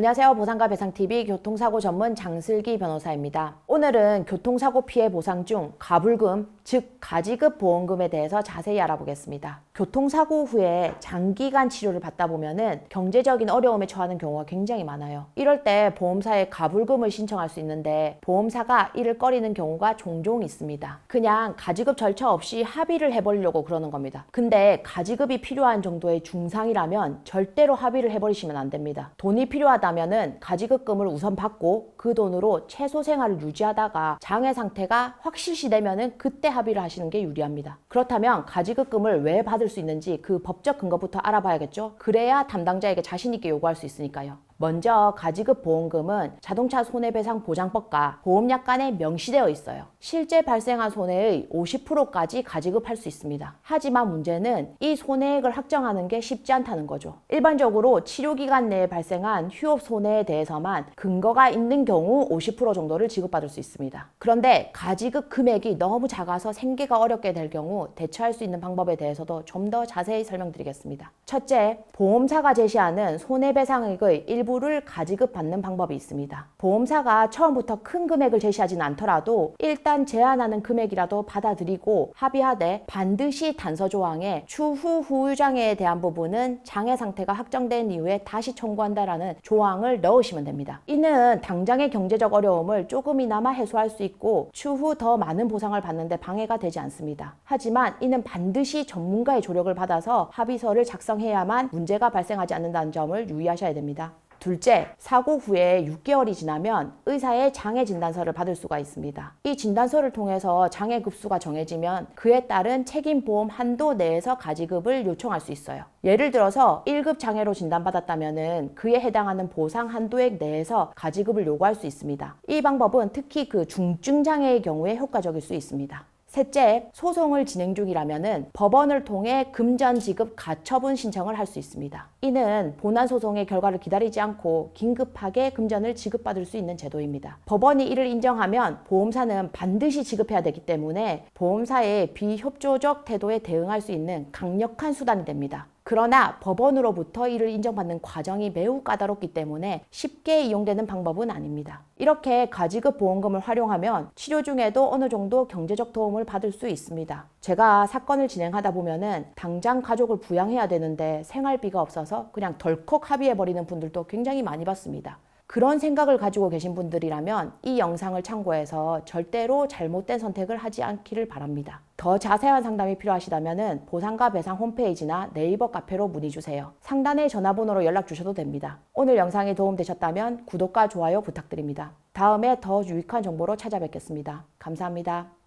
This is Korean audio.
안녕하세요. 보상과 배상TV 교통사고 전문 장슬기 변호사입니다. 오늘은 교통사고 피해 보상 중 가불금, 즉 가지급 보험금에 대해서 자세히 알아보겠습니다. 교통사고 후에 장기간 치료를 받다 보면은 경제적인 어려움에 처하는 경우가 굉장히 많아요. 이럴 때 보험사에 가불금을 신청할 수 있는데 보험사가 이를 꺼리는 경우가 종종 있습니다. 그냥 가지급 절차 없이 합의를 해버리려고 그러는 겁니다. 근데 가지급이 필요한 정도의 중상이라면 절대로 합의를 해버리시면 안 됩니다. 돈이 필요하다면은 가지급금을 우선 받고 그 돈으로 최소 생활을 유지하다가 장애 상태가 확실시 되면은 그때 합의를 하시는 게 유리합니다. 그렇다면 가지급금을 왜 받을 수 있는지 그 법적 근거부터 알아봐야겠죠. 그래야 담당자에게 자신 있게 요구할 수 있으니까요. 먼저 가지급 보험금은 자동차 손해배상보장법과 보험약관에 명시되어 있어요. 실제 발생한 손해의 50%까지 가지급할 수 있습니다. 하지만 문제는 이 손해액을 확정하는 게 쉽지 않다는 거죠. 일반적으로 치료기간 내에 발생한 휴업 손해에 대해서만 근거가 있는 경우 50% 정도를 지급받을 수 있습니다. 그런데 가지급 금액이 너무 작아서 생계가 어렵게 될 경우 대처할 수 있는 방법에 대해서도 좀 더 자세히 설명드리겠습니다. 첫째, 보험사가 제시하는 손해배상액의 일부를 가지급받는 방법이 있습니다. 보험사가 처음부터 큰 금액을 제시하지는 않더라도 일단 제한하는 금액이라도 받아들이고 합의하되 반드시 단서조항에 추후 후유장애에 대한 부분은 장애 상태가 확정된 이후에 다시 청구한다라는 조항을 넣으시면 됩니다. 이는 당장의 경제적 어려움을 조금이나마 해소할 수 있고 추후 더 많은 보상을 받는데 방해가 되지 않습니다. 하지만 이는 반드시 전문가의 조력을 받아서 합의서를 작성해야만 문제가 발생하지 않는다는 점을 유의하셔야 됩니다. 둘째, 사고 후에 6개월이 지나면 의사의 장애 진단서를 받을 수가 있습니다. 이 진단서를 통해서 장애 급수가 정해지면 그에 따른 책임보험 한도 내에서 가지급을 요청할 수 있어요. 예를 들어서 1급 장애로 진단받았다면 그에 해당하는 보상 한도액 내에서 가지급을 요구할 수 있습니다. 이 방법은 특히 그 중증 장애의 경우에 효과적일 수 있습니다. 셋째, 소송을 진행 중이라면 법원을 통해 금전 지급 가처분 신청을 할 수 있습니다. 이는 본안 소송의 결과를 기다리지 않고 긴급하게 금전을 지급받을 수 있는 제도입니다. 법원이 이를 인정하면 보험사는 반드시 지급해야 되기 때문에 보험사의 비협조적 태도에 대응할 수 있는 강력한 수단이 됩니다. 그러나 법원으로부터 이를 인정받는 과정이 매우 까다롭기 때문에 쉽게 이용되는 방법은 아닙니다. 이렇게 가지급 보험금을 활용하면 치료 중에도 어느 정도 경제적 도움을 받을 수 있습니다. 제가 사건을 진행하다 보면은 당장 가족을 부양해야 되는데 생활비가 없어서 그냥 덜컥 합의해버리는 분들도 굉장히 많이 봤습니다. 그런 생각을 가지고 계신 분들이라면 이 영상을 참고해서 절대로 잘못된 선택을 하지 않기를 바랍니다. 더 자세한 상담이 필요하시다면 보상과 배상 홈페이지나 네이버 카페로 문의주세요. 상단의 전화번호로 연락 주셔도 됩니다. 오늘 영상이 도움되셨다면 구독과 좋아요 부탁드립니다. 다음에 더 유익한 정보로 찾아뵙겠습니다. 감사합니다.